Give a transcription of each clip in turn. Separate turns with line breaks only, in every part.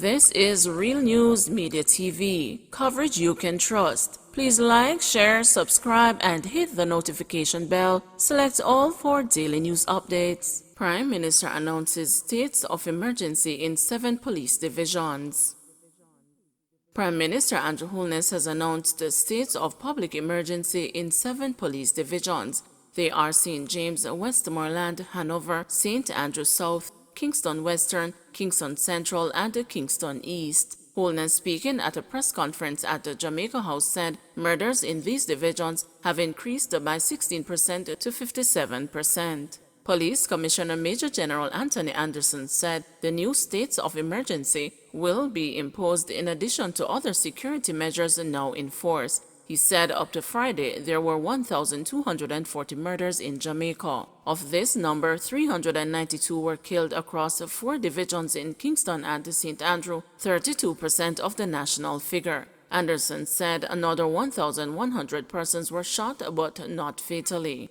This is Real News Media TV, coverage you can trust. Please like, share, subscribe, and hit the notification bell. Select all for daily news updates. Prime Minister announces states of emergency in 7 police divisions. Prime Minister Andrew Holness has announced the states of public emergency in 7 police divisions. They are St. James, Westmoreland, Hanover, St. Andrew South, Kingston Western, Kingston Central, and Kingston East. Holness, speaking at a press conference at the Jamaica House, said murders in these divisions have increased by 16% to 57%. Police Commissioner Major General Anthony Anderson said the new states of emergency will be imposed in addition to other security measures now in force. He said up to Friday there were 1,240 murders in Jamaica. Of this number, 392 were killed across 4 divisions in Kingston and St. Andrew, 32% of the national figure. Anderson said another 1,100 persons were shot but not fatally.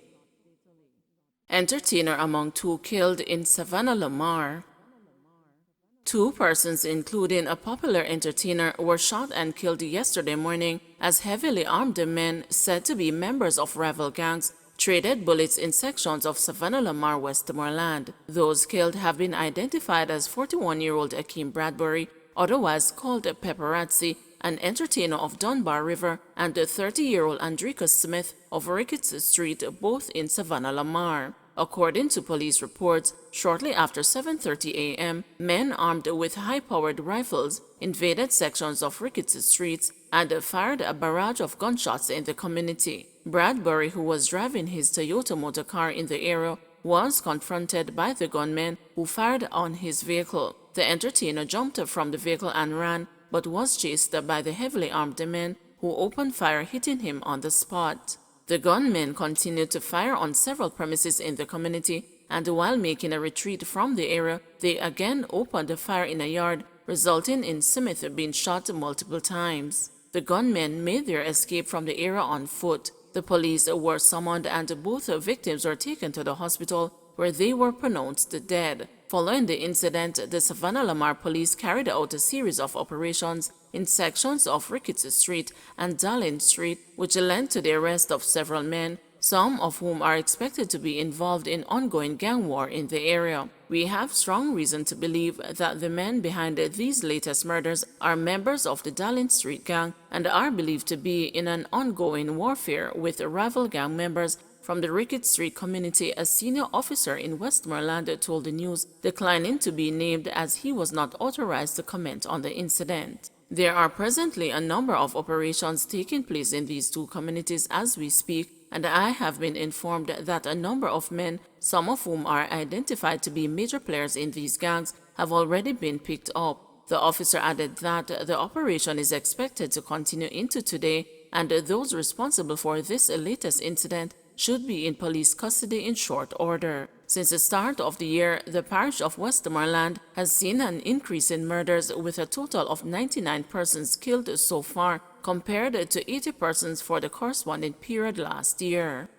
Entertainer among 2 killed in Savannah Larmar. 2 persons, including a popular entertainer, were shot and killed yesterday morning as heavily armed men said to be members of rival gangs traded bullets in sections of Savannah Larmar, Westmoreland. Those killed have been identified as 41-year-old Akeem Bradbury, otherwise called Paparazzi, an entertainer of Dunbar River, and 30-year-old Andrika Smith of Ricketts Street, both in Savannah Larmar. According to police reports, shortly after 7:30 a.m., men armed with high-powered rifles invaded sections of Ricketts Street and fired a barrage of gunshots in the community. Bradbury, who was driving his Toyota motor car in the area, was confronted by the gunmen who fired on his vehicle. The entertainer jumped from the vehicle and ran, but was chased by the heavily armed men who opened fire, hitting him on the spot. The gunmen continued to fire on several premises in the community, and while making a retreat from the area, they again opened fire in a yard, resulting in Smith being shot multiple times. The gunmen made their escape from the area on foot. The police were summoned and both victims were taken to the hospital, where they were pronounced dead. Following the incident, the Savannah Larmar police carried out a series of operations in sections of Ricketts Street and Dallin Street, which led to the arrest of several men, some of whom are expected to be involved in ongoing gang war in the area. We have strong reason to believe that the men behind these latest murders are members of the Dallin Street gang and are believed to be in an ongoing warfare with rival gang members from the Ricketts Street community. A senior officer in Westmoreland told the news, declining to be named as he was not authorized to comment on the incident. There are presently a number of operations taking place in these 2 communities as we speak, and I have been informed that a number of men, some of whom are identified to be major players in these gangs, have already been picked up. The officer added that the operation is expected to continue into today, and those responsible for this latest incident should be in police custody in short order. Since the start of the year, the parish of Westmoreland has seen an increase in murders, with a total of 99 persons killed so far, compared to 80 persons for the corresponding period last year.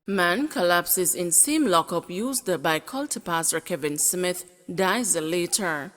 Man collapses in same lockup used by cult pastor Kevin Smith, dies later.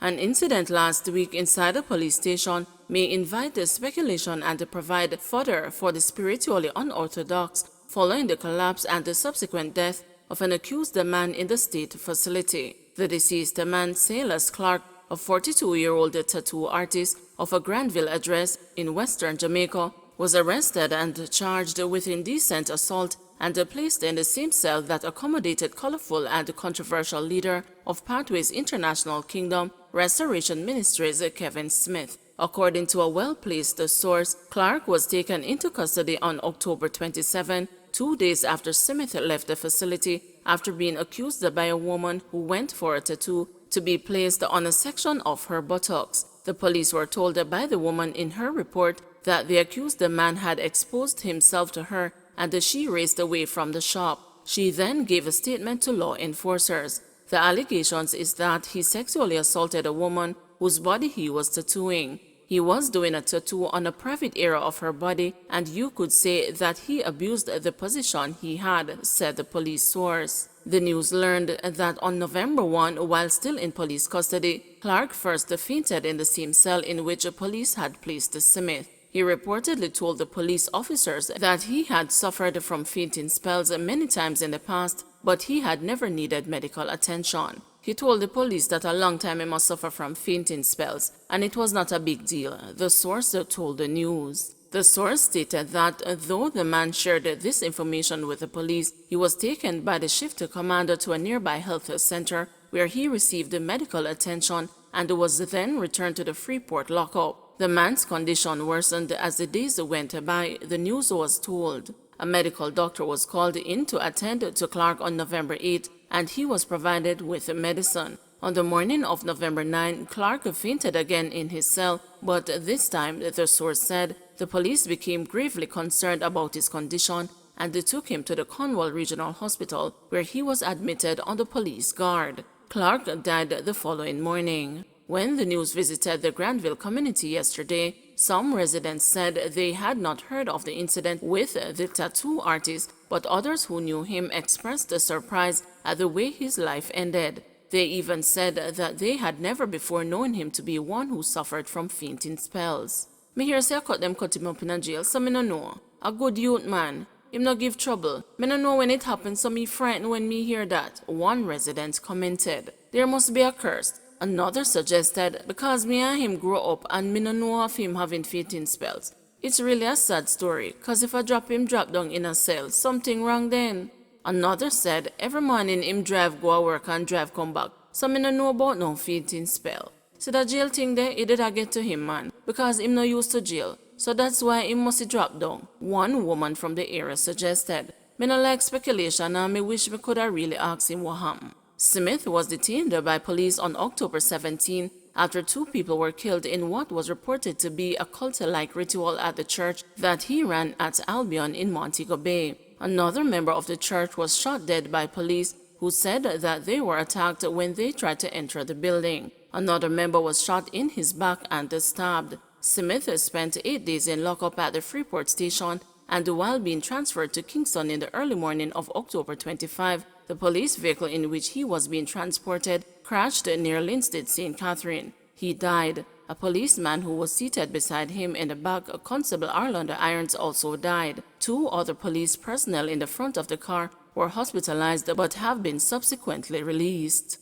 An incident last week inside a police station may invite the speculation and provide fodder for the spiritually unorthodox following the collapse and the subsequent death of an accused man in the state facility. The deceased man, Silas Clark, a 42-year-old tattoo artist of a Granville address in western Jamaica, was arrested and charged with indecent assault and placed in the same cell that accommodated colorful and controversial leader of Pathways International Kingdom Restoration Ministries, Kevin Smith. According to a well-placed source, Clark was taken into custody on October 27, 2 days after Smith left the facility, after being accused by a woman who went for a tattoo to be placed on a section of her buttocks. The police were told by the woman in her report that the accused man had exposed himself to her and she raced away from the shop. She then gave a statement to law enforcers. The allegations is that he sexually assaulted a woman whose body he was tattooing. He was doing a tattoo on a private area of her body, and you could say that he abused the position he had, said the police source. The news learned that on November 1, while still in police custody, Clark first fainted in the same cell in which police had placed Smith. He reportedly told the police officers that he had suffered from fainting spells many times in the past, but he had never needed medical attention. He told the police that a long time he must suffer from fainting spells, and it was not a big deal, the source told the news. The source stated that though the man shared this information with the police, he was taken by the shift commander to a nearby health center where he received medical attention and was then returned to the Freeport lockup. The man's condition worsened as the days went by, the news was told. A medical doctor was called in to attend to Clark on November 8, and he was provided with medicine. On the morning of November 9, Clark fainted again in his cell, but this time, the source said, the police became gravely concerned about his condition and they took him to the Cornwall Regional Hospital, where he was admitted on the police guard. Clark died the following morning. When the news visited the Granville community yesterday, some residents said they had not heard of the incident with the tattoo artist, but others who knew him expressed surprise at the way his life ended. They even said that they had never before known him to be one who suffered from fainting spells. Me hear say I cut him up in a jail, so me no know. A good youth man. Him no give trouble. Me no know when it happened, so me frightened when me hear that, one resident commented. There must be a curse. Another suggested, because me and him grow up and me no know of him having fainting spells. It's really a sad story, cause if I drop him drop down in a cell, something wrong then. Another said, every morning him drive go to work and drive come back, so me no know about no fainting spell. So that jail thing there, it did a get to him, man, because him no used to jail, so that's why him must drop down, one woman from the area suggested. Me no like speculation and me wish me could have really asked him what happened. Smith was detained by police on October 17 after two people were killed in what was reported to be a cult-like ritual at the church that he ran at Albion in Montego Bay. Another member of the church was shot dead by police who said that they were attacked when they tried to enter the building. Another member was shot in his back and stabbed. Smith spent 8 days in lockup at the Freeport station, and while being transferred to Kingston in the early morning of October 25, the police vehicle in which he was being transported crashed near Linstead, St. Catherine. He died. A policeman who was seated beside him in the back, Constable Arlanda Irons, also died. 2 other police personnel in the front of the car were hospitalized but have been subsequently released.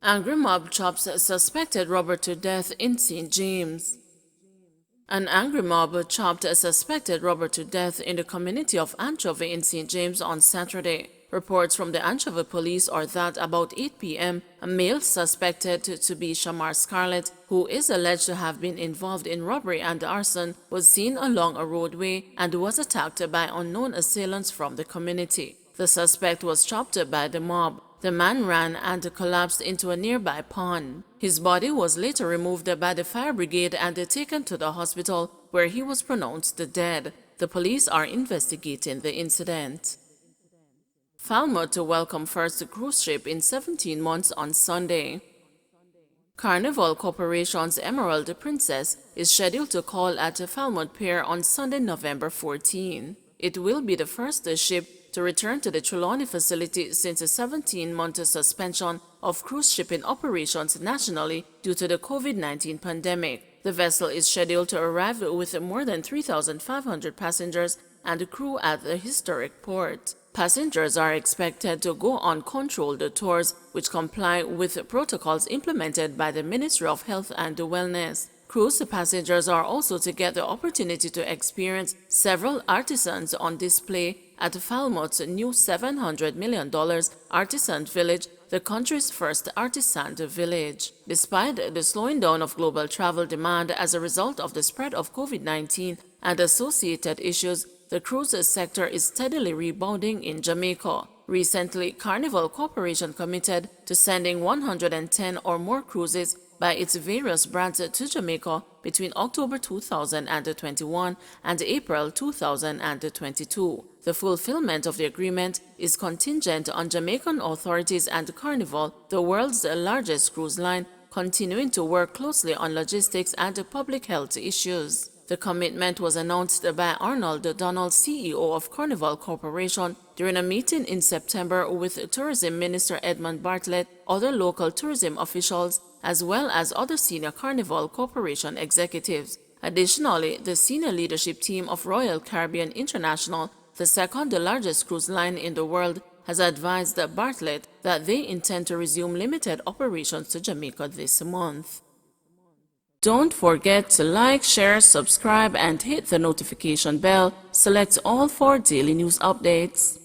Angry mob chops suspected robber to death in St. James. An angry mob chopped a suspected robber to death in the community of Anchovy in St. James on Saturday. Reports from the Anchovy police are that about 8 p.m., a male suspected to be Shamar Scarlett, who is alleged to have been involved in robbery and arson, was seen along a roadway and was attacked by unknown assailants from the community. The suspect was chopped by the mob. The man ran and collapsed into a nearby pond. His body was later removed by the fire brigade and taken to the hospital, where he was pronounced dead. The police are investigating the incident. Falmouth to welcome first cruise ship in 17 months on Sunday. Carnival Corporation's Emerald Princess is scheduled to call at Falmouth Pier on Sunday, November 14. It will be the first ship to return to the Trelawney facility since a 17-month suspension of cruise shipping operations nationally due to the COVID-19 pandemic. The vessel is scheduled to arrive with more than 3,500 passengers and crew at the historic port. Passengers are expected to go on controlled tours, which comply with protocols implemented by the Ministry of Health and Wellness. Cruise passengers are also to get the opportunity to experience several artisans on display at Falmouth's new $700 million Artisan Village, the country's first artisan village. Despite the slowing down of global travel demand as a result of the spread of COVID-19 and associated issues, the cruise sector is steadily rebounding in Jamaica. Recently, Carnival Corporation committed to sending 110 or more cruises by its various brands to Jamaica between October 2021 and April 2022. The fulfillment of the agreement is contingent on Jamaican authorities and Carnival, the world's largest cruise line, continuing to work closely on logistics and public health issues. The commitment was announced by Arnold Donald, CEO of Carnival Corporation, during a meeting in September with Tourism Minister Edmund Bartlett, other local tourism officials, as well as other senior Carnival Corporation executives. Additionally, the senior leadership team of Royal Caribbean International, the second largest cruise line in the world, has advised Bartlett that they intend to resume limited operations to Jamaica this month. Don't forget to like, share, subscribe, and hit the notification bell. Select all for daily news updates.